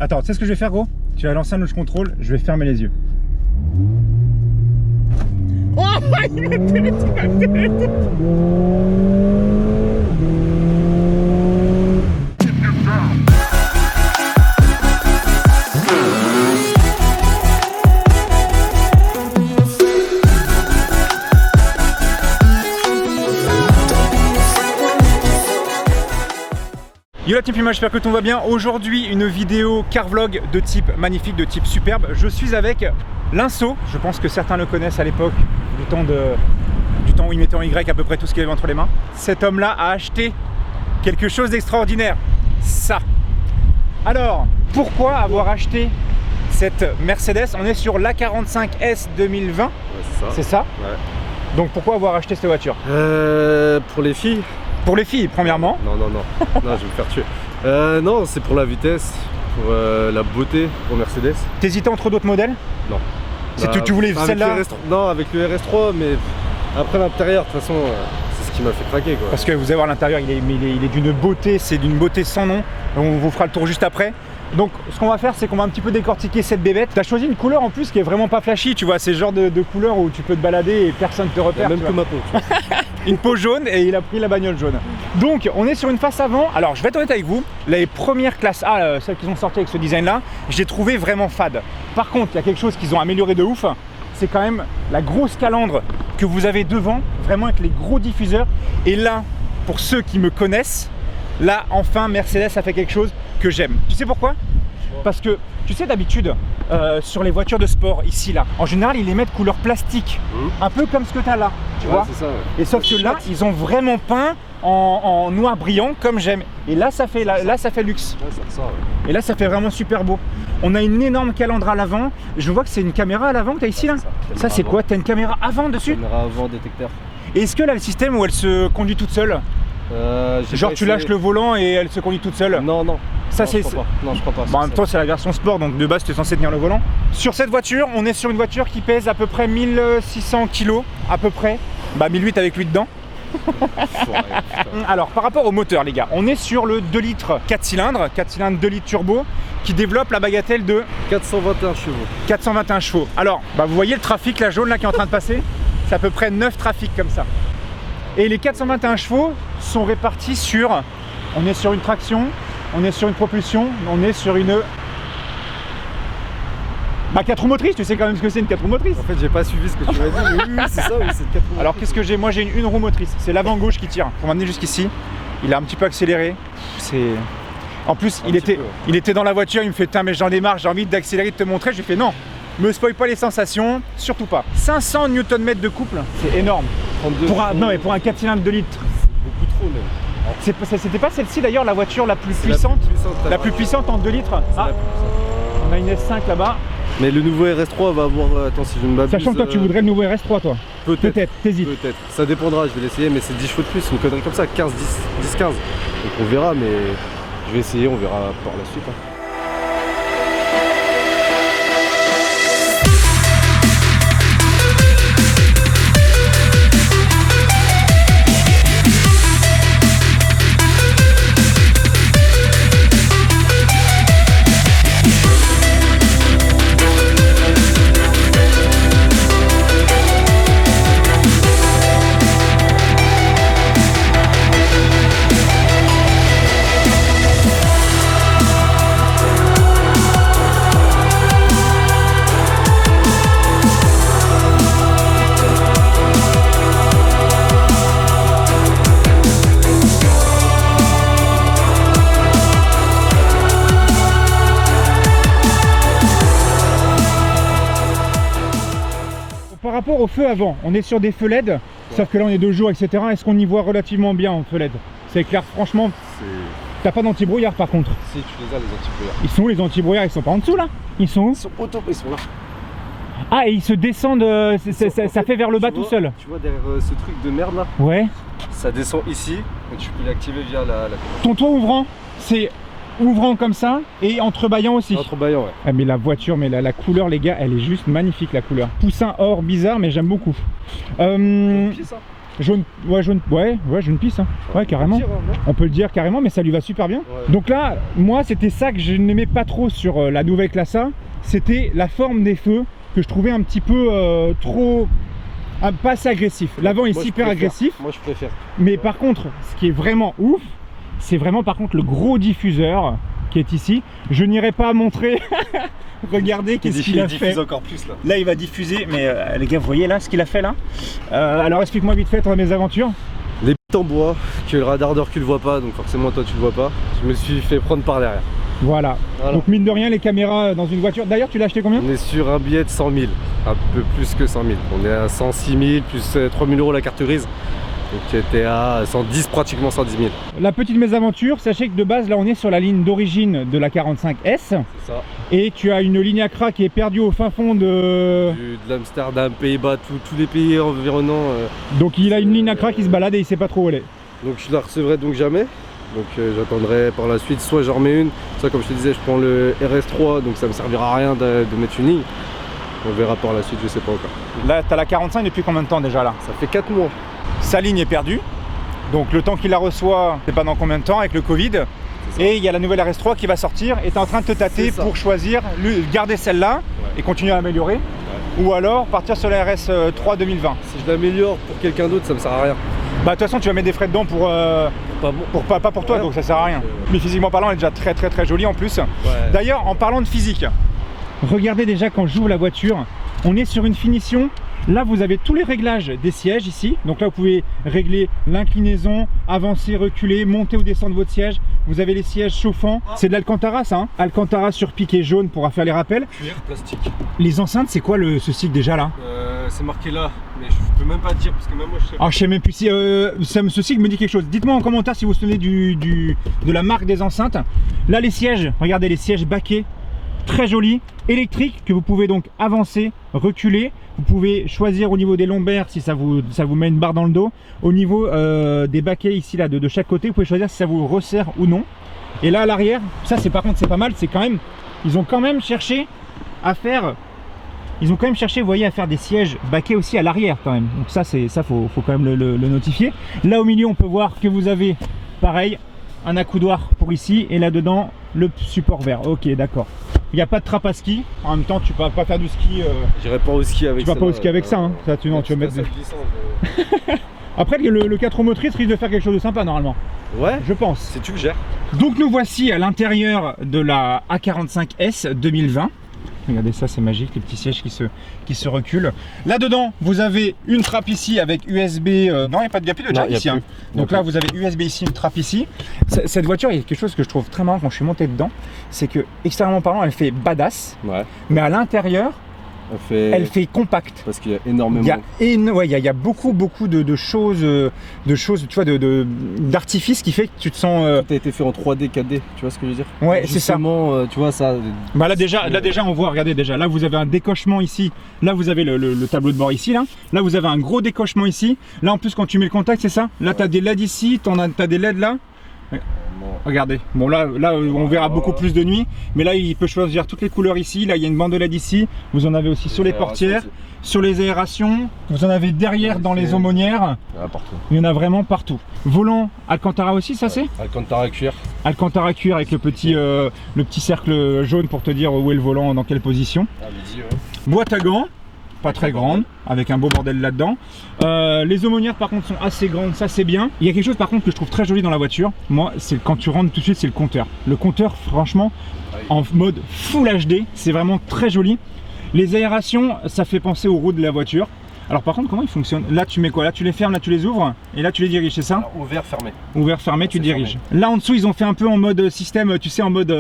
Attends, tu sais ce que je vais faire, gros? Tu vas lancer un launch control, je vais fermer les yeux. Oh, il a tiré tout la tête. Yo la team Puma, j'espère que tout va bien. Aujourd'hui une vidéo car vlog de type magnifique, de type superbe. Je suis avec Linceau, je pense que certains le connaissent à l'époque du temps où il mettait en Y à peu près tout ce qu'il avait entre les mains. Cet homme là a acheté quelque chose d'extraordinaire, ça. Alors, pourquoi avoir acheté cette Mercedes? On est sur l'A45S 2020, ouais, c'est ça, ouais. Donc pourquoi avoir acheté cette voiture? Pour les filles. Pour les filles, premièrement. Non, non, non, non, je vais me faire tuer. Non, c'est pour la vitesse, pour la beauté, pour Mercedes. T'hésitais entre d'autres modèles? Non. Tu voulais celle-là? Non, avec le RS3, mais après l'intérieur, de toute façon, c'est ce qui m'a fait craquer, quoi. Parce que vous allez voir l'intérieur, il est d'une beauté, c'est d'une beauté sans nom. On vous fera le tour juste après. Donc ce qu'on va faire, c'est qu'on va un petit peu décortiquer cette bébête. T'as choisi une couleur en plus qui est vraiment pas flashy, tu vois, c'est le genre de couleur où tu peux te balader et personne te repère. Même que ma peau, tu vois. Une peau jaune et il a pris la bagnole jaune. Donc on est sur une face avant. Alors je vais être honnête avec vous, les premières classes A, celles qui sont sorties avec ce design là, j'ai trouvé vraiment fade. Par contre, il y a quelque chose qu'ils ont amélioré de ouf, c'est quand même la grosse calandre que vous avez devant, vraiment avec les gros diffuseurs. Et là, pour ceux qui me connaissent, là enfin Mercedes a fait quelque chose que j'aime. Tu sais pourquoi? Parce que tu sais d'habitude sur les voitures de sport ici là, en général ils les mettent couleur plastique, un peu comme ce que tu as là, tu vois. Ça, ouais. Et sauf que là ils ont vraiment peint en noir brillant comme j'aime. Et là ça fait ça fait luxe. Ouais, ça ressort, ouais. Et là ça fait vraiment super beau. On a une énorme calandre à l'avant. Je vois que c'est une caméra à l'avant que tu as ici là. Ça c'est quoi? Tu as une caméra avant dessus? Caméra avant détecteur. Et est-ce que là le système où elle se conduit toute seule? Genre tu lâches le volant et elle se conduit toute seule? Non, non. Ça c'est. Non, je crois pas. Bon, en même temps c'est la version sport, donc de base tu es censé tenir le volant. Sur cette voiture, on est sur une voiture qui pèse à peu près 1600 kg, à peu près. Bah 1008 avec lui dedans. Alors par rapport au moteur les gars, on est sur le 2 litres 4 cylindres 2 litres turbo qui développe la bagatelle de 421 chevaux. 421 chevaux. Alors bah, vous voyez le trafic, la jaune là qui est en train de passer, c'est à peu près 9 trafics comme ça. Et les 421 chevaux sont répartis sur, on est sur une traction, on est sur une propulsion, on est sur une 4 roues motrices. Tu sais quand même ce que c'est une 4 roues motrices? En fait j'ai pas suivi ce que tu m'as dit, mais oui, c'est ça, oui, c'est une 4 roues motrices. Alors qu'est-ce que j'ai? Moi j'ai une roue motrice, c'est l'avant gauche qui tire. Pour m'amener jusqu'ici, il a un petit peu accéléré. En plus il était dans la voiture, il me fait putain mais j'en ai marre, j'ai envie d'accélérer, de te montrer. Je lui fais non, me spoil pas les sensations, surtout pas. 500 Nm de couple, c'est énorme. 32 non mais pour un 4 cylindres 2 litres. C'est beaucoup trop même. C'était pas celle-ci d'ailleurs la voiture la plus puissante? La plus puissante en 2 litres. Ah, on a une S5 là-bas. Mais le nouveau RS3 va avoir, attends si je ne m'abuse... Sachant que toi tu voudrais le nouveau RS3 toi? Peut-être, t'hésites. Peut-être, ça dépendra, je vais l'essayer, mais c'est 10 chevaux de plus, une connerie comme ça, 15, 10, 15. Donc on verra, mais je vais essayer, on verra par la suite. Hein. Par rapport au feu avant, on est sur des feux LED, sauf que là on est de jour, etc. Est-ce qu'on y voit relativement bien en feu LED? C'est éclair, franchement. T'as pas d'anti-brouillard par contre? Si, tu les as les anti-brouillards. Ils sont où les anti-brouillards? Ils sont pas en dessous là? Ils sont où? Ils sont auto, ils sont là. Ah, et ils se descendent, ça fait vers le bas tout seul. Tu vois derrière ce truc de merde là? Ouais. Ça descend ici, et tu peux l'activer via la Ton toit ouvrant, c'est ouvrant comme ça et entrebâillant aussi. Entrebâillant, ouais. Ah, mais la voiture, mais la couleur les gars, elle est juste magnifique la couleur. Poussin or bizarre mais j'aime beaucoup. Pied, ça. jaune pisse, hein. Ouais, carrément. On peut le dire carrément, mais ça lui va super bien. Ouais. Donc là, moi, c'était ça que je n'aimais pas trop sur la nouvelle classe A, c'était la forme des feux que je trouvais un petit peu trop, pas assez agressif. L'avant est super agressif. Moi, je préfère. Mais par contre, ce qui est vraiment ouf, c'est vraiment par contre le gros diffuseur qui est ici. Je n'irai pas montrer. Regardez qu'est-ce qu'il a fait. Encore plus là. Là, il va diffuser, mais les gars, vous voyez là ce qu'il a fait là. Alors explique-moi vite fait ton mésaventure. Les bits en bois, que le radar de recul voit pas, donc forcément toi tu le vois pas. Je me suis fait prendre par derrière. Voilà. Donc mine de rien, les caméras dans une voiture. D'ailleurs, tu l'as acheté combien? On est sur un billet de 100 000, un peu plus que 100 000. On est à 106 000 plus 3 000 € la carte grise. Donc tu étais à 110, pratiquement 110 000. La petite mésaventure, sachez que de base, là on est sur la ligne d'origine de la 45S. C'est ça. Et tu as une ligne Accra qui est perdue au fin fond de l'Amsterdam, Pays-Bas, tous les pays environnants. Donc il a une ligne Accra qui se balade et il sait pas trop où elle est. Donc je la recevrai donc jamais. Donc j'attendrai par la suite, soit j'en remets une, soit comme je te disais, je prends le RS3, donc ça me servira à rien de mettre une ligne. On verra par la suite, je sais pas encore. Là, tu as la 45 depuis combien de temps déjà là? Ça fait 4 mois. Sa ligne est perdue, donc le temps qu'il la reçoit, c'est pas dans combien de temps avec le Covid. Et il y a la nouvelle RS3 qui va sortir et tu es en train de te tâter pour choisir, garder celle-là et continuer à améliorer. Ou alors partir sur la RS3 2020. Si je l'améliore pour quelqu'un d'autre, ça me sert à rien. Bah de toute façon tu vas mettre des frais dedans pour pas pour toi, donc ça sert à rien. Mais physiquement parlant, elle est déjà très jolie en plus. D'ailleurs, en parlant de physique, regardez déjà quand j'ouvre la voiture, on est sur une finition. Là vous avez tous les réglages des sièges ici. Donc là vous pouvez régler l'inclinaison, avancer, reculer, monter ou descendre votre siège. Vous avez les sièges chauffants. C'est de l'Alcantara ça, hein. Alcantara surpiqué jaune pour faire les rappels. Cuir, plastique. Les enceintes, c'est quoi ce cycle déjà là? C'est marqué là, mais je peux même pas dire parce que même moi je sais pas. Ah, je sais même plus si ce cycle me dit quelque chose. Dites-moi en commentaire si vous vous souvenez de la marque des enceintes. Là les sièges, regardez les sièges baquets, très jolis, électriques, que vous pouvez donc avancer, reculer. Vous pouvez choisir au niveau des lombaires si ça vous met une barre dans le dos. Au niveau des baquets ici là de chaque côté, vous pouvez choisir si ça vous resserre ou non. Et là à l'arrière, ça c'est par contre c'est pas mal, c'est quand même, ils ont quand même cherché à faire, vous voyez, à faire des sièges baquets aussi à l'arrière quand même. Donc ça faut quand même le notifier. Là au milieu on peut voir que vous avez pareil un accoudoir pour ici et là dedans le support vert. Ok, d'accord. Il n'y a pas de trappe à ski. En même temps, tu peux pas faire du ski. J'irai pas au ski avec ça. Tu vas pas au ski avec ça. Hein. Ça tu vas mettre. Après, le 4 roues motrices risque de faire quelque chose de sympa normalement. Ouais, je pense. Si tu le gères. Donc nous voici à l'intérieur de la A45S 2020. Regardez ça, c'est magique, les petits sièges qui se reculent. Là-dedans, vous avez une trappe ici avec USB. Non, il n'y a plus de jack ici. Hein. Donc là, vous avez USB ici, une trappe ici. Cette voiture, il y a quelque chose que je trouve très marrant quand je suis monté dedans. C'est que, extérieurement parlant, elle fait badass. Ouais. Mais à l'intérieur, elle fait compact. Parce qu'il y a énormément. Il y a beaucoup de choses, tu vois, d'artifice qui fait que tu te sens. Tout a été fait en 3D, 4D, tu vois ce que je veux dire? Ouais, c'est ça. Tu vois ça. Bah là déjà, on voit, regardez déjà. Là, vous avez un décochement ici. Là, vous avez le tableau de bord ici. Là, vous avez un gros décochement ici. Là, en plus, quand tu mets le contact, c'est ça. Là, tu as des LED ici. T'as des LED là. Regardez, bon là on verra beaucoup plus de nuit, mais là il peut choisir toutes les couleurs ici. Là il y a une bande de LED ici, vous en avez aussi sur les portières, sur les aérations, vous en avez derrière dans les aumônières, partout. Il y en a vraiment partout. Volant Alcantara aussi, ça c'est Alcantara cuir. Alcantara cuir avec le petit cercle jaune pour te dire où est le volant, dans quelle position. Boîte à gants, pas très grande, avec un beau bordel là-dedans. Les aumônières par contre sont assez grandes, ça c'est bien. Il y a quelque chose par contre que je trouve très joli dans la voiture, moi c'est quand tu rentres tout de suite, c'est le compteur. Le compteur franchement en mode Full HD, c'est vraiment très joli. Les aérations, ça fait penser aux roues de la voiture. Alors par contre comment ils fonctionnent? Là tu mets quoi? Là tu les fermes, là tu les ouvres et là tu les diriges, c'est ça? Alors, ouvert, fermé. Ouvert, fermé, tu diriges. Là en dessous ils ont fait un peu en mode système, tu sais, en mode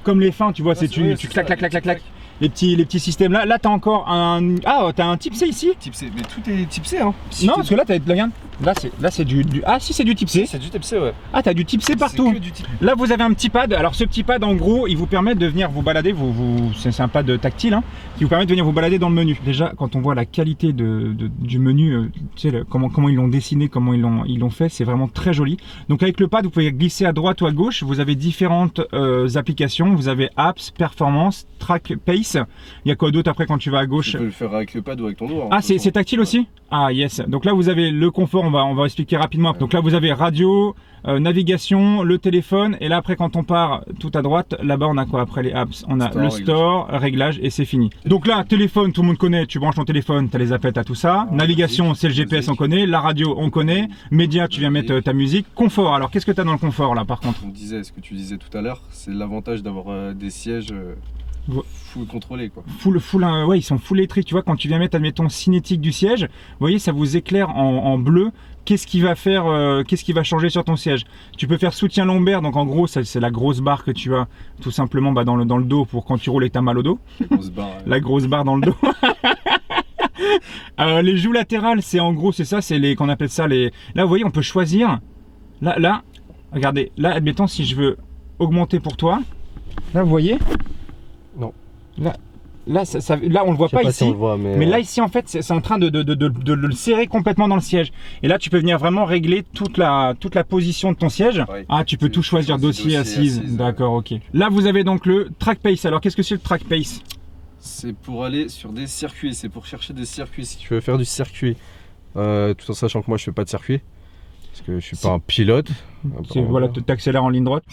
comme les fins, tu vois, c'est tu clac. Les petits systèmes là. Là, tu as encore un. Ah, tu as un type C ici. Type C, mais tout est type C. Hein. Non, parce que là, regarde. Là, c'est du. Ah, si, c'est du type C. C'est du type C, ouais. Ah, tu as du type C partout. Là, vous avez un petit pad. Alors, ce petit pad, en gros, il vous permet de venir vous balader. C'est un pad tactile hein, qui vous permet de venir vous balader dans le menu. Déjà, quand on voit la qualité du menu, tu sais, comment ils l'ont dessiné, comment ils l'ont fait, c'est vraiment très joli. Donc, avec le pad, vous pouvez glisser à droite ou à gauche. Vous avez différentes applications. Vous avez Apps, Performance, Track, Pace. Il y a quoi d'autre après quand tu vas à gauche? Tu peux le faire avec le pad ou avec ton doigt. Ah, c'est tactile aussi? Ah yes, donc là vous avez le confort, on va expliquer rapidement. Donc là vous avez radio, navigation, le téléphone, et là après quand on part tout à droite, là-bas on a quoi après les apps? On a le store, réglage, et c'est fini. Donc là, téléphone, tout le monde connaît, tu branches ton téléphone, tu as les appels, tu as tout ça. Navigation, c'est le GPS, on connaît. La radio, on connaît. Média, tu viens mettre ta musique. Confort, alors qu'est-ce que tu as dans le confort là par contre? On disait, ce que tu disais tout à l'heure, c'est l'avantage d'avoir des sièges full contrôlés quoi. Ouais, ils sont full électriques, tu vois, quand tu viens mettre, admettons, cinétique du siège, vous voyez, ça vous éclaire en bleu. Qu'est-ce qui va faire, qu'est-ce qui va changer sur ton siège? Tu peux faire soutien lombaire, donc en gros, c'est la grosse barre que tu as tout simplement dans le dos pour quand tu roules et que tu as mal au dos. La grosse barre dans le dos. Les joues latérales, c'est en gros, c'est ça, c'est les, qu'on appelle ça les. Là, vous voyez, on peut choisir. Là, regardez, là, admettons, si je veux augmenter pour toi, là, vous voyez? Non. Là, là, on le voit pas ici, si on le voit, mais là ici en fait c'est en train de le serrer complètement dans le siège. Et là tu peux venir vraiment régler toute la position de ton siège. Ouais, ah, tu peux tout choisir, dossier, assise. D'accord, ok. Là vous avez donc le track pace. Alors qu'est-ce que c'est le track pace? C'est pour aller sur des circuits, c'est pour chercher des circuits. Si tu veux faire du circuit, tout en sachant que moi je fais pas de circuit, parce que je suis pas un pilote. Voilà, tu t'accélères en ligne droite.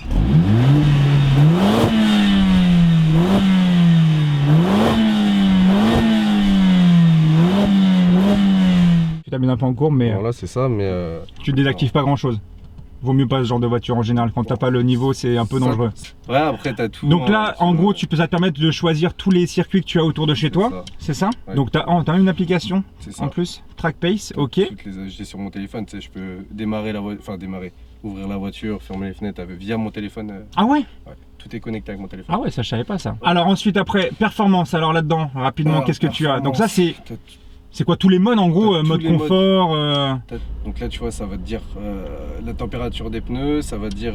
Tu t'amènes un peu en courbe, mais voilà, c'est ça, mais tu désactives pas grand chose. Vaut mieux pas ce genre de voiture en général. Quand t'as pas le niveau, c'est un peu dangereux. Ouais, après t'as tout. Donc là, en gros, ça te permet de choisir tous les circuits que tu as autour de chez toi. C'est ça, ouais. Donc t'as même une application en plus. Track pace, ok. J'ai sur mon téléphone, tu sais, je peux démarrer la voiture, enfin démarrer, ouvrir la voiture, fermer les fenêtres via mon téléphone. Ah ouais? Ouais. Tout est connecté avec mon téléphone. Ah ouais, ça je savais pas ça. Alors ensuite, après, performance, alors là-dedans, rapidement, qu'est-ce que tu as? Donc ça c'est quoi tous les modes en gros, mode confort Donc là tu vois, ça va te dire la température des pneus, ça va te dire...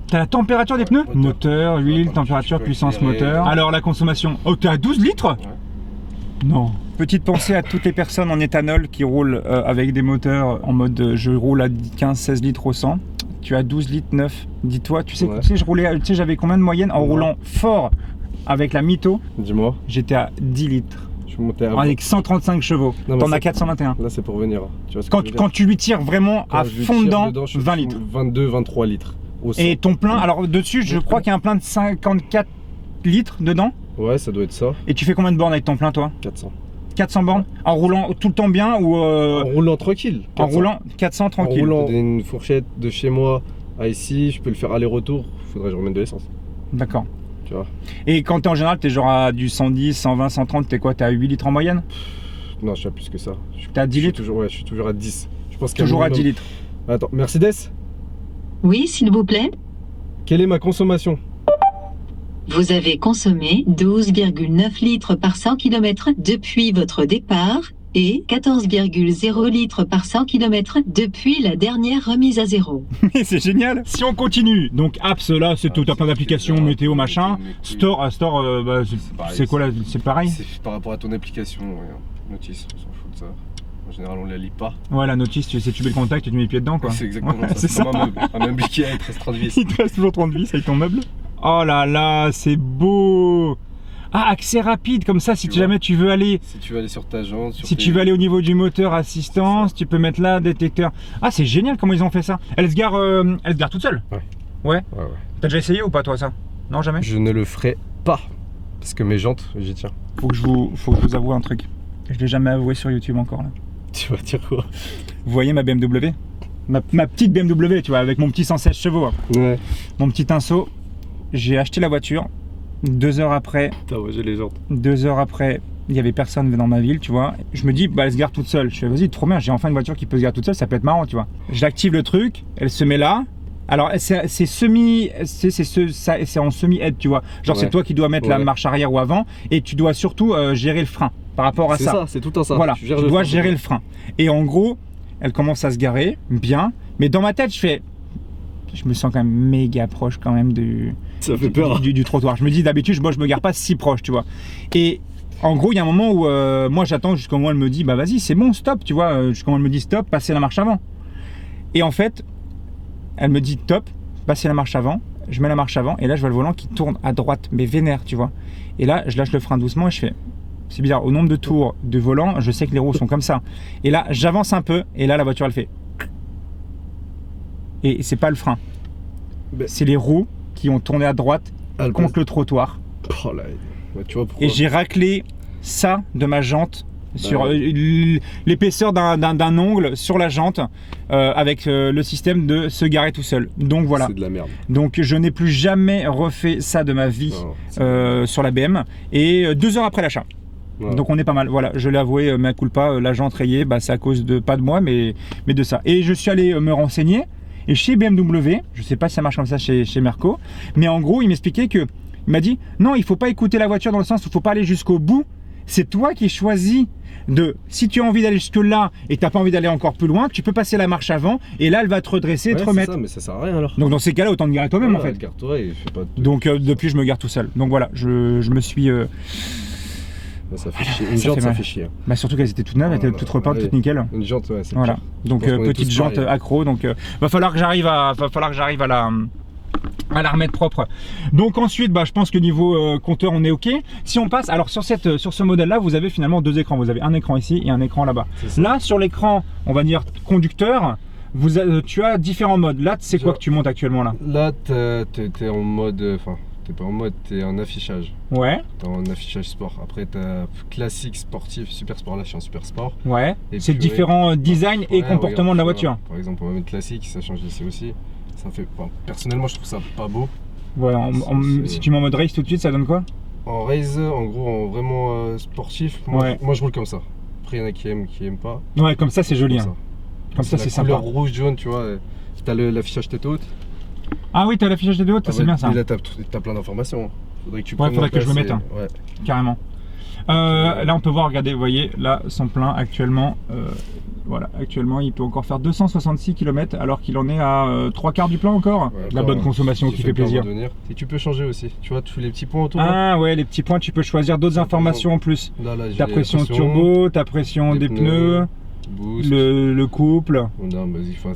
T'as la température des pneus? Moteur, huile, température, puissance moteur. Alors la consommation, oh t'es à 12 litres? Ouais. Non. Petite pensée à toutes les personnes en éthanol qui roulent avec des moteurs en mode je roule à 15-16 litres au 100. Tu as 12 litres 9. Dis-toi, tu sais, j'avais combien de moyenne en roulant fort avec la Mito? Dis-moi. J'étais à 10 litres. Avec 135 chevaux, t'en as 421. Là c'est pour venir. Tu vois quand tu lui tires vraiment à fond dedans, 20 litres. 22-23 litres. Et ton plein, alors dessus je crois qu'il y a un plein de 54 litres dedans. Ouais, ça doit être ça. Et tu fais combien de bornes avec ton plein toi? 400. 400 bornes? En roulant tout le temps bien ou En roulant tranquille. 400. En roulant 400 tranquille. En roulant une fourchette de chez moi à ici, je peux le faire aller-retour, faudrait que je remette de l'essence. D'accord. Tu vois. Et quand t'es en général, t'es genre à du 110, 120, 130, t'es quoi? T'es à 8 litres en moyenne? Non, je suis à plus que ça. T'es à 10 litres? Je suis toujours à 10. Je pense toujours à 10 litres. Attends, Mercedes? Oui, s'il vous plaît. Quelle est ma consommation? Vous avez consommé 12,9 litres par 100 km depuis votre départ et 14,0 litres par 100 km depuis la dernière remise à zéro. C'est génial. Si on continue, donc apps là, c'est tout un plein d'applications, météo, machin. Store, c'est quoi là? C'est pareil? C'est par rapport à ton application, ouais. Notice, on s'en fout de ça. En général, on la lit pas. Ouais, la notice, tu essaies de tuber le contact et tu mets les pieds dedans quoi. C'est exactement ouais, ça. C'est comme un meuble Ikea, il te reste 30 vis. Il te reste toujours 30 vis avec ton meuble. Oh là là, c'est beau. Ah, accès rapide, comme ça, si jamais tu veux aller... Si tu veux aller sur ta jante... Si tu veux aller au niveau du moteur, assistance, tu peux mettre là, détecteur... Ah, c'est génial comment ils ont fait ça. Elle se gare toute seule? Ouais. Ouais. T'as déjà essayé ou pas, toi, ça? Non, jamais? Je ne le ferai pas. Parce que mes jantes, j'y tiens. Faut que je vous avoue un truc. Je l'ai jamais avoué sur YouTube encore, là. Tu vas dire quoi? Vous voyez ma BMW? Ma petite BMW, tu vois, avec mon petit 116 chevaux. Hein. Ouais. Mon petit Tinso. J'ai acheté la voiture. 2 heures après, 2 heures après, il y avait personne dans ma ville, tu vois. Je me dis, bah elle se gare toute seule. Je fais, vas-y, trop bien, j'ai enfin une voiture qui peut se garer toute seule, ça peut être marrant, tu vois. J'active le truc, elle se met là. Alors c'est en semi-aide, tu vois. Genre c'est toi qui dois mettre la marche arrière ou avant, et tu dois surtout gérer le frein par rapport à ça. C'est ça, c'est tout en ça. Voilà, tu dois gérer le frein. Et en gros, elle commence à se garer, bien. Mais dans ma tête, je me sens quand même méga proche quand même du trottoir. Je me dis d'habitude, moi je me gare pas si proche, tu vois. Et en gros, il y a un moment où moi j'attends jusqu'au moment où elle me dit bah vas-y, c'est bon, stop, tu vois. Jusqu'au moment où elle me dit stop, passez la marche avant. Et en fait, elle me dit top, passez la marche avant. Je mets la marche avant et là je vois le volant qui tourne à droite, mais vénère, tu vois. Et là, je lâche le frein doucement et je fais c'est bizarre, au nombre de tours de volant, je sais que les roues sont comme ça. Et là, j'avance un peu, et là, la voiture, elle fait. Et c'est pas le frein. C'est les roues qui ont tourné à droite contre le trottoir. Oh là, tu vois pourquoi. Et j'ai raclé ça de ma jante sur l'épaisseur d'un ongle sur la jante avec le système de se garer tout seul. Donc voilà. C'est de la merde. Donc je n'ai plus jamais refait ça de ma vie sur la BM. Et 2 heures après l'achat. Ouais. Donc on est pas mal. Voilà, je l'ai avoué, mea culpa, la jante rayée, bah, c'est à cause de pas de moi, mais de ça. Et je suis allé me renseigner. Et chez BMW, je sais pas si ça marche comme ça chez Merco, mais en gros, il m'expliquait que, il m'a dit, non, il faut pas écouter la voiture dans le sens où il faut pas aller jusqu'au bout. C'est toi qui choisis de, si tu as envie d'aller jusque là et t'as pas envie d'aller encore plus loin, tu peux passer la marche avant et là elle va te redresser et te remettre. Ça, mais ça sert à rien alors. Donc dans ces cas-là, autant te garer toi-même en fait. Gare-toi et fais pas de... Donc depuis je me gare tout seul. Donc voilà, je me suis... ça fait chier. Une jante, ça fait chier. Bah surtout qu'elles étaient toutes neuves, elles étaient toutes repeintes, toutes nickel. Une jante, ouais, c'est voilà. pire. Donc petite jante accro, donc va falloir que j'arrive à la remettre propre. Donc ensuite, bah, je pense que niveau compteur, on est ok. Si on passe, alors sur ce modèle-là, vous avez finalement 2 écrans. Vous avez un écran ici et un écran là-bas. Là, sur l'écran, on va dire conducteur, tu as différents modes. Là, c'est quoi que tu montes actuellement là? Là, t'es en mode, enfin, t'es pas en mode, t'es en affichage. Ouais. T'es en affichage sport. Après, t'as classique, sportif, super sport. Là, je suis en super sport. Ouais. C'est différents design et comportement de la voiture. Par exemple, on va mettre classique, ça change ici aussi. Ça fait, enfin, personnellement, je trouve ça pas beau. Ouais, si tu mets en mode race tout de suite, ça donne quoi? En race, en gros, en vraiment sportif, moi je roule comme ça. Après, il y en a qui aiment pas. Ouais, comme ça, c'est joli. Hein. Comme ça, c'est sympa. La couleur rouge, jaune, tu vois. T'as l'affichage tête haute. Ah oui, t'as l'affichage tête haute, c'est bien ça. Et là, t'as plein d'informations. Faudrait que tu faudrait que je me mette. Hein. Ouais. Carrément. Là, on peut voir, regardez, vous voyez, là, son plein actuellement. Voilà, actuellement, il peut encore faire 266 km alors qu'il en est à 3/4 du plein encore. Ouais, la bonne consommation qui fait plaisir. Et tu peux changer aussi, tu vois, tous les petits points autour. Ah ouais, les petits points, tu peux choisir d'autres informations en plus. Là, ta pression turbo, ta pression des pneus. Boost. Le couple. Non,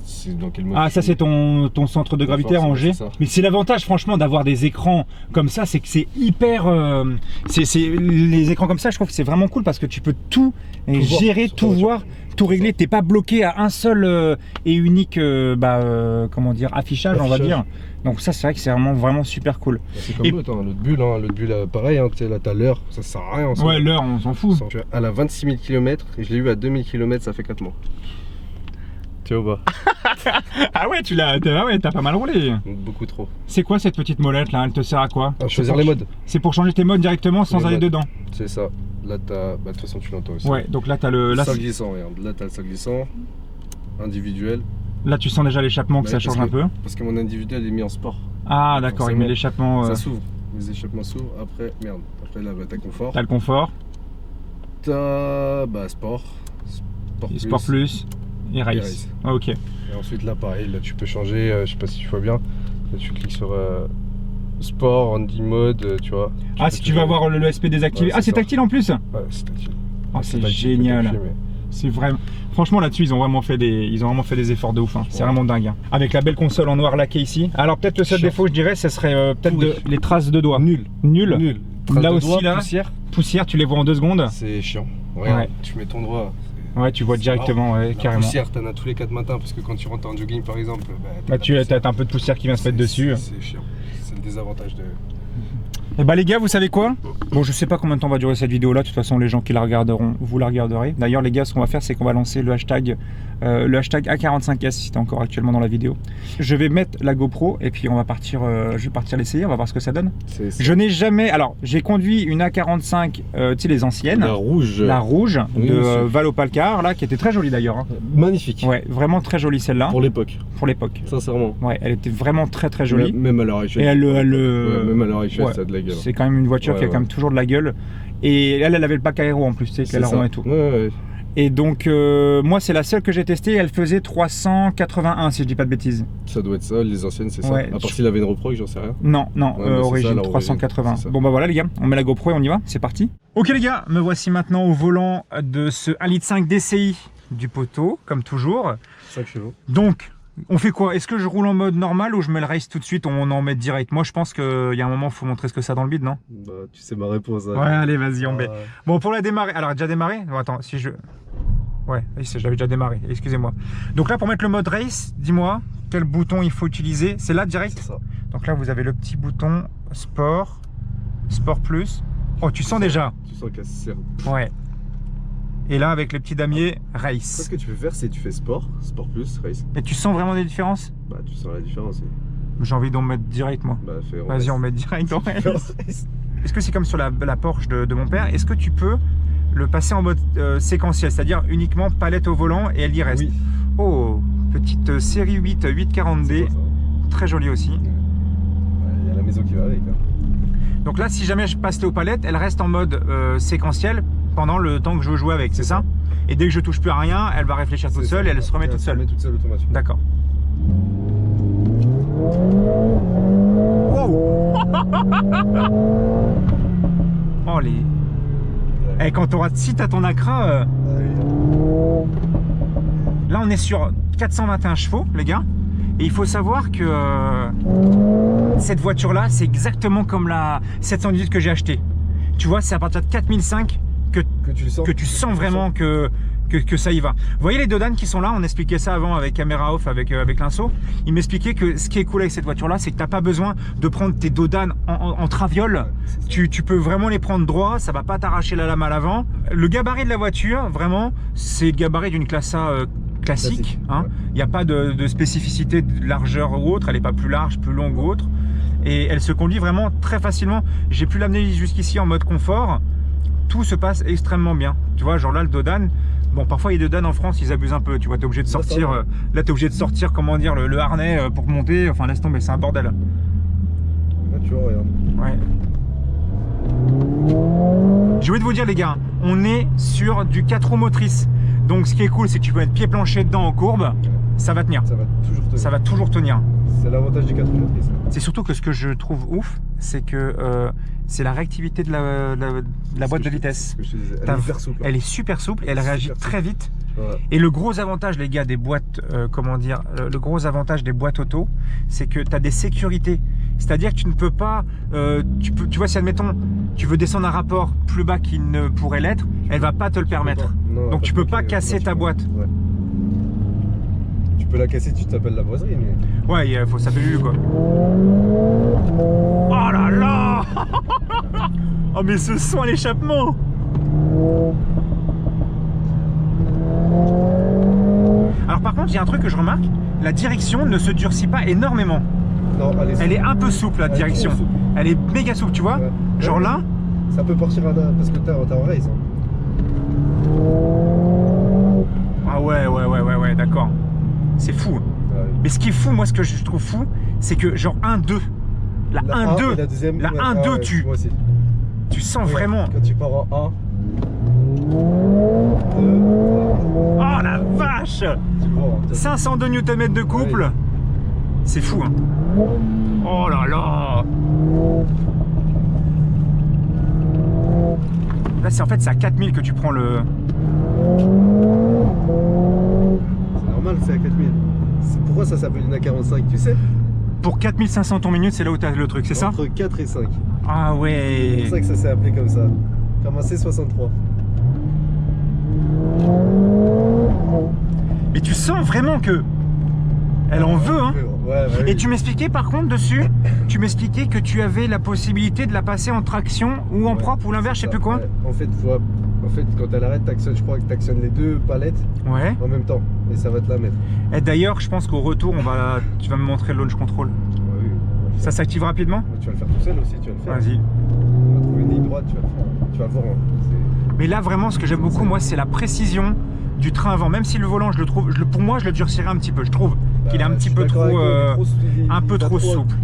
c'est dans quel mode? Ah, ça c'est ton centre de gravité en G. Mais c'est l'avantage franchement d'avoir des écrans comme ça, c'est que c'est hyper... les écrans comme ça, je trouve que c'est vraiment cool parce que tu peux tout gérer, tout voir, tout régler. T'es pas bloqué à un seul et unique comment dire, affichage, on va dire. Donc ça c'est vrai que c'est vraiment super cool. C'est comme l'autre bulle, pareil, hein, là t'as l'heure, ça sert à rien. Ouais, l'heure on s'en fout. Elle a 26 000 km et je l'ai eu à 2000 km, ça fait 4 mois. Tu vois pas? Ah ouais, t'as pas mal roulé. Beaucoup trop. C'est quoi cette petite molette là? Elle te sert à quoi? À choisir les modes. C'est pour changer tes modes directement sans aller dedans? C'est ça. Là t'as, de toute façon tu l'entends aussi. Ouais, donc là t'as le... Sol glissant, regarde. Là t'as le sol glissant, individuel. Là tu sens déjà l'échappement que ça change un peu. Parce que mon individuel est mis en sport. Ah d'accord, il met l'échappement... Ça s'ouvre, les échappements s'ouvrent, après merde. Après là t'as confort. T'as le confort. T'as sport. Sport plus et race. Ah, ok. Et ensuite là pareil, là tu peux changer, je sais pas si tu vois bien. Là tu cliques sur sport, handy mode, tu vois. Si tu veux avoir le SP désactivé. C'est tactile en plus? Ouais, c'est tactile. Oh, c'est génial. C'est vraiment... Franchement là-dessus ils ont vraiment fait des efforts de ouf, hein. C'est vraiment dingue, hein. Avec la belle console en noir laqué ici. Alors peut-être le seul défaut je dirais, ce serait peut-être les traces de doigts. Nul. Là aussi là, poussière, tu les vois en 2 secondes. C'est chiant. Ouais. Tu mets ton doigt. Ouais, tu vois directement, carrément. La poussière, t'en as tous les 4 matins parce que quand tu rentres en jogging par exemple, tu as un peu de poussière qui vient se mettre dessus. C'est chiant. C'est le désavantage de... Et bah les gars, vous savez quoi? Bon, je sais pas combien de temps va durer cette vidéo là, de toute façon les gens qui la regarderont, vous la regarderez. D'ailleurs les gars, ce qu'on va faire, c'est qu'on va lancer le hashtag A45S si t'es encore actuellement dans la vidéo. Je vais mettre la GoPro et puis on va partir, je vais partir l'essayer, on va voir ce que ça donne. Je n'ai jamais, alors j'ai conduit une A45, tu sais les anciennes. La rouge de Valopalcar là, qui était très jolie d'ailleurs. Hein. Magnifique. Ouais, vraiment très jolie celle-là. Pour l'époque. Sincèrement. Ouais, elle était vraiment très jolie. Même à l'heure actuelle. Et même à l'heure actuelle, ça a de la gueule. C'est quand même une voiture qui a quand même toujours de la gueule. Et elle avait le pack aéro en plus, tu sais, avec l'aileron et tout. Et donc, moi, c'est la seule que j'ai testée. Elle faisait 381, si je dis pas de bêtises. Ça doit être ça, les anciennes, c'est ça. À part s'il avait une reproque, j'en sais rien. Non, origine 380. Bon, bah voilà, les gars, on met la GoPro et on y va, c'est parti. Ok, les gars, me voici maintenant au volant de ce 1,5 litre DCI du poteau, comme toujours. 5 chevaux. Donc, On fait quoi? Est-ce que je roule en mode normal ou je mets le race tout de suite, on en met direct? Moi je pense qu'il y a un moment il faut montrer ce que ça dans le bide, non? Bah, tu sais ma réponse. Hein. Ouais, allez, vas-y, on met. Ouais. Bon, pour la démarrer, alors déjà démarré? Bon, attends, si je... Ouais, j'avais déjà démarré, excusez-moi. Donc là, pour mettre le mode race, dis-moi quel bouton il faut utiliser. C'est là direct? C'est ça. Donc là, vous avez le petit bouton Sport, Sport Plus. Oh, tu sens déjà? Tu sens qu'elle se serre. Ouais. Et là, avec les petits damiers, Ce race. que tu peux faire, c'est tu fais sport, sport plus, race. Et tu sens vraiment des différences? Bah, tu sens la différence. Oui. J'ai envie d'en mettre direct, moi. Bah, fais Vas-y, on met direct en race. race. Est-ce que c'est comme sur la Porsche de mon père? Est-ce que tu peux le passer en mode séquentiel, c'est-à-dire uniquement palette au volant et elle y reste? Oui. Oh, petite série 8 840D, C'est quoi, ça? très jolie aussi. Il y a la maison qui va avec. Hein. Donc là, si jamais je passe les aux palettes, elle reste en mode séquentiel pendant le temps que je veux jouer avec, c'est ça? Et dès que je touche plus à rien, elle va réfléchir toute seule et elle se remet toute seule. Elle se remet toute seule automatiquement. D'accord. Wow. Oh les... Et quand tu auras... Si tu as ton Acra... Là, on est sur 421 chevaux, les gars. Et il faut savoir que cette voiture-là, c'est exactement comme la 718 que j'ai achetée. Tu vois, c'est à partir de 4005 que tu sens vraiment que ça y va. Vous voyez les dodanes qui sont là? On expliquait ça avant avec caméra off, avec Linceau. Il m'expliquait que ce qui est cool avec cette voiture-là, c'est que tu n'as pas besoin de prendre tes dodanes en traviole. Tu peux vraiment les prendre droit, ça va pas t'arracher la lame à l'avant. Le gabarit de la voiture, vraiment, c'est le gabarit d'une classe A classique. Hein. Il n'y a pas de spécificité de largeur ou autre, elle n'est pas plus large, plus longue ou autre. Et elle se conduit vraiment très facilement. J'ai pu l'amener jusqu'ici en mode confort. Tout se passe extrêmement bien. Tu vois, genre là, le Dodane, bon, parfois, les Dodanes en France, ils abusent un peu. Tu vois, tu es obligé de sortir, là, tu es obligé de sortir, comment dire, le harnais pour monter. Enfin, laisse tomber, c'est un bordel. Là, tu vois, regarde. Ouais. Je voulais vous dire, les gars, on est sur du 4 roues motrices. Donc, ce qui est cool, c'est que tu peux mettre pied plancher dedans en courbe. Ça va tenir. Ça va toujours tenir. Ça va toujours tenir. C'est l'avantage du 4 roues motrices. C'est surtout que ce que je trouve ouf, c'est que c'est la réactivité de la boîte de vitesse. Ce que je te disais. Elle est hyper souple. Elle est super souple et elle réagit très vite. Ouais. Et le gros avantage, les gars, des boîtes, comment dire, le gros avantage des boîtes auto, c'est que tu as des sécurités. C'est-à-dire que tu ne peux pas, tu vois, si admettons, tu veux descendre un rapport plus bas qu'il ne pourrait l'être, elle va pas te le permettre. Non, donc tu peux pas casser ta boîte. Ouais. Tu peux la casser, tu t'appelles la boiserie, mais... Ouais, il faut s'appeler quoi. Oh là là. Oh mais ce son à l'échappement. Alors par contre, il y a un truc que je remarque, la direction ne se durcit pas énormément. Non, elle est un peu souple, la direction. Souple. Elle est méga souple, tu vois. Ouais. Genre là. Ça peut partir parce que t'es en race. Hein. Ah ouais, d'accord. C'est fou. Ouais. Mais ce qui est fou, moi, ce que je trouve fou, c'est que genre 1-2. La 1-2. La deuxième. La 1-2, tu sens vraiment. Quand tu pars en 1. 2. Oh la vache. Tu le vois, hein, 502 Nm de couple. Ouais. C'est fou, hein. Oh là là. Là, c'est en fait, c'est à 4000 que tu prends le... C'est normal, c'est à 4000. Pourquoi ça s'appelle une A45, tu sais? Pour 4500 tours minute, c'est là où tu as le truc, c'est ça? Entre 4 et 5. Ah C'est ouais. pour ça que ça s'est appelé comme ça. Comme un C63. Mais tu sens vraiment que... Elle en veut, hein. Ouais, bah, Et oui. tu m'expliquais par contre dessus, tu m'expliquais que tu avais la possibilité de la passer en traction ou en propre ou l'inverse, je sais plus quoi. Ouais. En fait, quand elle arrête, je crois que tu actionnes les deux palettes Ouais. en même temps. Et ça va te la mettre. Et d'ailleurs, je pense qu'au retour, tu vas me montrer le launch control. Ouais, oui. Ça s'active rapidement? Tu vas le faire tout seul aussi, tu vas le faire. Vas-y. On va trouver une ligne droite, tu vas le faire. Tu vas le voir. Hein. Mais là, vraiment, ce que j'aime beaucoup, moi, c'est la précision du train avant. Même si le volant, pour moi, je le durcirais un petit peu. Je trouve qu'il est un petit peu trop, un peu trop souple.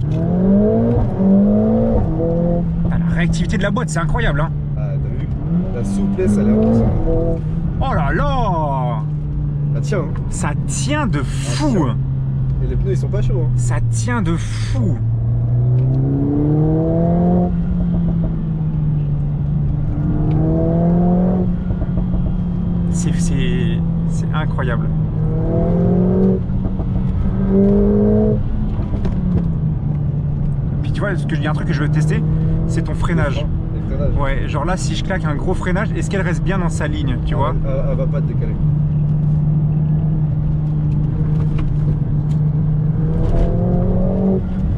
Ah, la réactivité de la boîte, c'est incroyable, hein. Ah, t'as vu? La souplesse, elle est impressionnante. Oh là là. Ah, tiens. Hein. Ça tient de fou. tiens. Et les pneus, ils sont pas chauds. Hein. Ça tient de fou. C'est incroyable. y a un truc que je veux tester, c'est ton freinage. Les freinages. Ouais, genre là, si je claque un gros freinage, est-ce qu'elle reste bien dans sa ligne, tu vois? Elle va pas te décaler.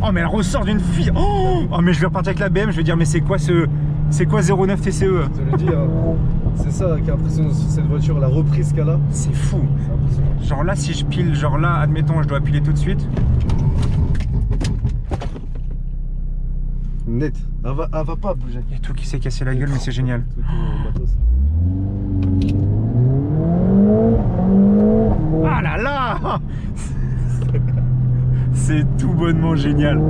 Oh, mais elle ressort d'une fille. Oh, mais je vais repartir avec la BM, je vais dire, mais c'est quoi 09 TCE? Je te le dis, hein. C'est ça qui est impressionnant sur cette voiture, la reprise qu'elle a. C'est fou. C'est impressionnant. Genre là, si je pile, genre là, admettons, je dois piler tout de suite. Net. Elle va pas bouger. Il y a tout qui s'est cassé la gueule, mais c'est génial. Tout est matos. Ah là là! C'est tout bonnement génial.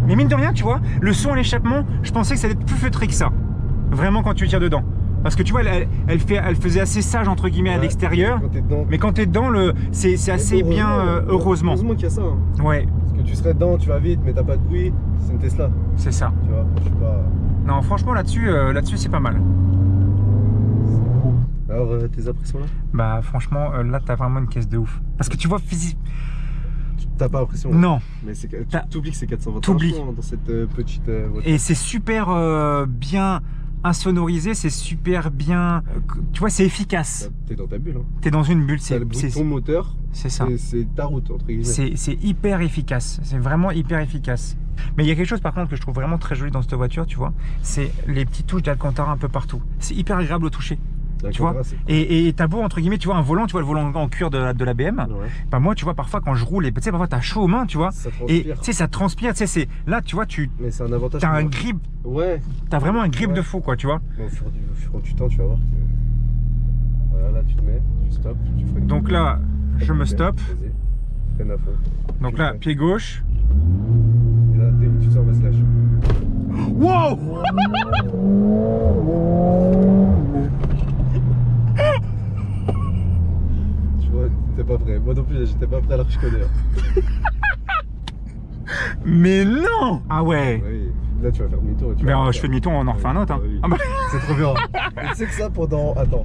Mais mine de rien, tu vois, le son à l'échappement, je pensais que ça allait être plus feutré que ça. Vraiment quand tu tires dedans. Parce que tu vois, elle faisait assez sage entre guillemets à l'extérieur. Mais quand t'es dedans, c'est assez bien, heureusement. Heureusement qu'il y a ça. Hein. Ouais. Parce que tu serais dedans, tu vas vite, mais t'as pas de bruit. C'est une Tesla. C'est ça. Tu vois, je suis pas. Non, franchement, là-dessus, c'est pas mal. Alors, tes impressions là? Bah, franchement, là, t'as vraiment une caisse de ouf. Parce que tu vois, physique. T'as pas l'impression? Non. Mais t'oublies que c'est 421 T'oublies. dans cette petite voiture. Et c'est super bien insonorisé, c'est super bien. Tu vois, c'est efficace. T'es dans ta bulle. Hein. T'es dans une bulle, T'as le bruit de ton moteur. C'est ça. C'est ta route, entre guillemets. C'est hyper efficace. C'est vraiment hyper efficace. Mais il y a quelque chose par contre que je trouve vraiment très joli dans cette voiture, tu vois. C'est les petites touches d'Alcantara un peu partout. C'est hyper agréable au toucher. Tu vois, et t'as beau entre guillemets, tu vois, un volant, tu vois le volant en cuir de la BM. Ouais. Bah moi, tu vois, parfois quand je roule, et tu sais, parfois t'as chaud aux mains, tu vois. Et tu sais, ça transpire, tu sais, c'est là, tu vois, mais c'est un avantage. T'as un grip. Ouais. T'as vraiment un grip de fou, quoi, tu vois. Mais au fur du temps, tu vas voir que. Voilà, là, tu te mets, tu stops, tu freines. Donc là, je me stoppe. Freine à fond. Donc là, pied gauche. Et là, dès que tu sors, on va se lâcher. Wow! T'es pas prêt, moi non plus j'étais pas prêt alors que je connais. Mais non! Ah ouais! Oui, là tu vas faire demi-tour. Mais je fais demi-tour, on en refait un autre. Hein. Oui. Ah bah... C'est trop bien. Tu sais que ça pendant. Attends,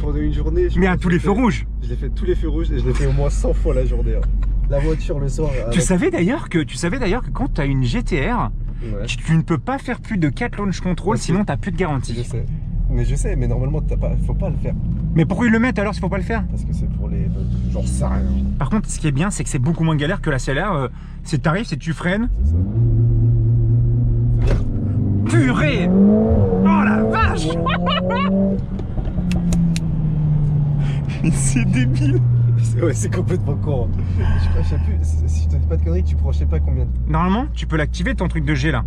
pendant une journée. Mais à tous les feux rouges! Je l'ai fait tous les feux rouges et je l'ai fait au moins 100 fois la journée. Hein. La voiture le soir. Tu savais d'ailleurs que quand tu as une GTR, ouais. tu ne peux pas faire plus de 4 launch control, sinon tu n'as plus de garantie. Je sais, mais normalement faut pas le faire. Mais pourquoi ils le mettent alors s'il faut pas le faire? Parce que c'est pour les. Genre ça. Par contre, ce qui est bien, c'est que c'est beaucoup moins galère que la CLR. C'est tarif, c'est tu freines. C'est ça. Purée! Oh la vache! C'est débile! Ouais, c'est complètement con. Je sais plus, si je te dis pas de conneries, tu prends je sais pas combien. Normalement, tu peux l'activer ton truc de G là.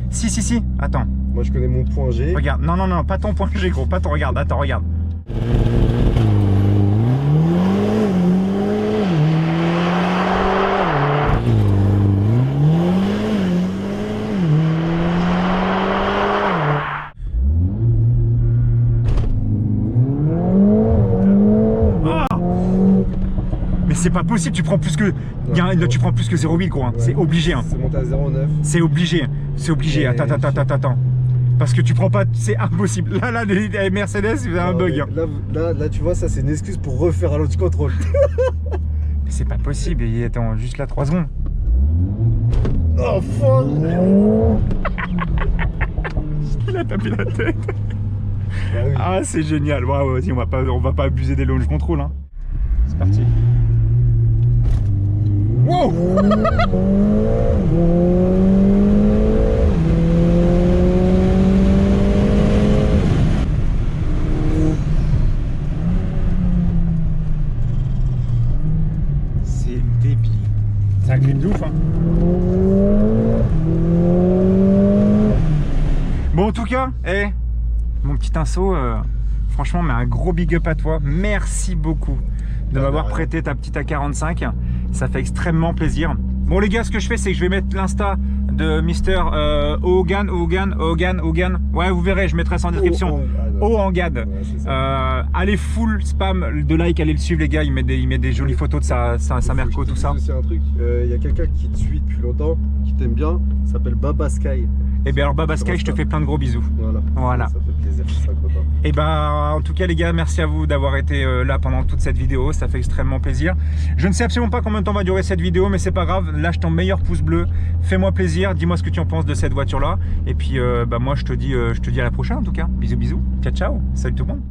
Si, attends. Moi je connais mon point G. Regarde, non, pas ton point G gros, pas ton, regarde, attends, regarde. C'est pas possible, tu prends plus que. Tu prends plus que 0,8 gros, hein. Ouais. C'est obligé. Hein. C'est monté à 0,9. C'est obligé. Attends. Parce que tu prends pas. C'est impossible. Là, les Mercedes, vous avez un bug. Hein. Là, tu vois, ça c'est une excuse pour refaire un anti-contrôle. Mais c'est pas possible. Et attends, juste là 3 secondes. Enfin. Il a tapé la tête. Bah oui. Ah, c'est génial. Ouais, vas-y, on va pas abuser des launch control. Hein. C'est parti. Wow! C'est débile. C'est un grip de ouf, hein. Bon, en tout cas, mon petit inso, franchement, mais un gros big up à toi. Merci beaucoup de m'avoir prêté ta petite A45, ça fait extrêmement plaisir. Bon les gars, ce que je fais, c'est que je vais mettre l'insta de Mister Hogan. Ouais, vous verrez, je mettrai ça en description. Hogan. Ouais, allez full spam de like, allez le suivre les gars, il met des jolies photos de sa Merco, tout ça. C'est un truc, il y a quelqu'un qui te suit depuis longtemps, qui t'aime bien, s'appelle Baba Sky. Et bien alors Baba Sky, je te fais plein de gros bisous. Voilà. Ça fait plaisir, je suis très content. Et ben en tout cas les gars, merci à vous d'avoir été là pendant toute cette vidéo, ça fait extrêmement plaisir. Je ne sais absolument pas combien de temps va durer cette vidéo, mais c'est pas grave, lâche ton meilleur pouce bleu, fais-moi plaisir, dis-moi ce que tu en penses de cette voiture là. Et puis moi je te dis à la prochaine en tout cas. Bisous bisous, ciao ciao, salut tout le monde.